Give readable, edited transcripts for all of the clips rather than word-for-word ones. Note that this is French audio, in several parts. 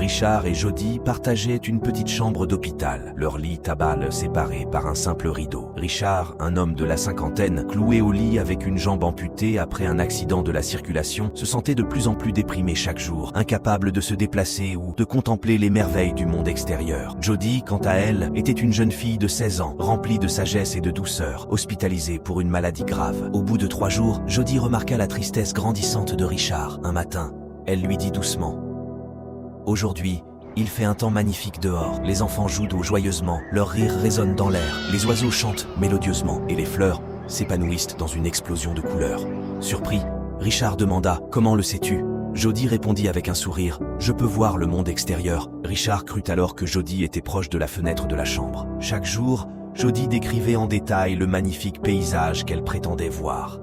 Richard et Jody partageaient une petite chambre d'hôpital, leur lit tabale séparé par un simple rideau. Richard, un homme de la cinquantaine, cloué au lit avec une jambe amputée après un accident de la circulation, se sentait de plus en plus déprimé chaque jour, incapable de se déplacer ou de contempler les merveilles du monde extérieur. Jody, quant à elle, était une jeune fille de 16 ans, remplie de sagesse et de douceur, hospitalisée pour une maladie grave. Au bout de 3 jours, Jody remarqua la tristesse grandissante de Richard. Un matin, elle lui dit doucement: « Aujourd'hui, il fait un temps magnifique dehors. Les enfants jouent joyeusement, leur rire résonne dans l'air, les oiseaux chantent mélodieusement et les fleurs s'épanouissent dans une explosion de couleurs. » Surpris, Richard demanda: « Comment le sais-tu » Jody répondit avec un sourire: « Je peux voir le monde extérieur. » Richard crut alors que Jody était proche de la fenêtre de la chambre. Chaque jour, Jody décrivait en détail le magnifique paysage qu'elle prétendait voir.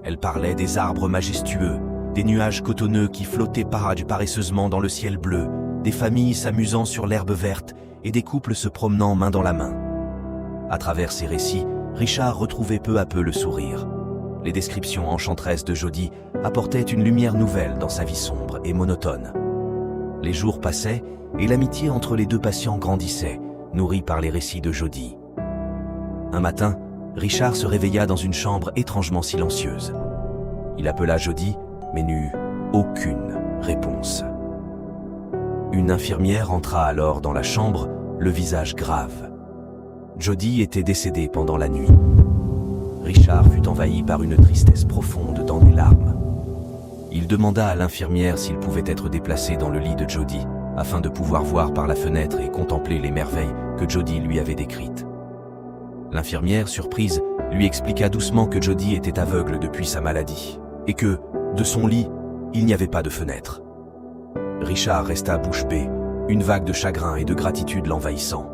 Elle parlait des arbres majestueux, des nuages cotonneux qui flottaient paresseusement dans le ciel bleu, des familles s'amusant sur l'herbe verte et des couples se promenant main dans la main. À travers ces récits, Richard retrouvait peu à peu le sourire. Les descriptions enchanteresses de Jody apportaient une lumière nouvelle dans sa vie sombre et monotone. Les jours passaient et l'amitié entre les deux patients grandissait, nourrie par les récits de Jody. Un matin, Richard se réveilla dans une chambre étrangement silencieuse. Il appela Jody, mais n'eut aucune réponse. Une infirmière entra alors dans la chambre, le visage grave. Jody était décédée pendant la nuit. Richard fut envahi par une tristesse profonde dans les larmes. Il demanda à l'infirmière s'il pouvait être déplacé dans le lit de Jody, afin de pouvoir voir par la fenêtre et contempler les merveilles que Jody lui avait décrites. L'infirmière, surprise, lui expliqua doucement que Jody était aveugle depuis sa maladie, et que, de son lit, il n'y avait pas de fenêtre. Richard resta bouche bée, une vague de chagrin et de gratitude l'envahissant.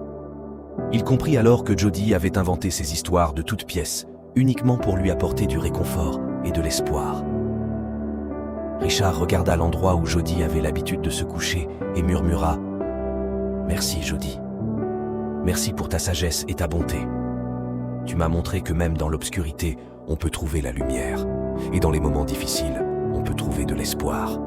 Il comprit alors que Jody avait inventé ces histoires de toutes pièces, uniquement pour lui apporter du réconfort et de l'espoir. Richard regarda l'endroit où Jody avait l'habitude de se coucher et murmura: « Merci Jody. Merci pour ta sagesse et ta bonté. Tu m'as montré que même dans l'obscurité, on peut trouver la lumière, et dans les moments difficiles, on peut trouver de l'espoir. »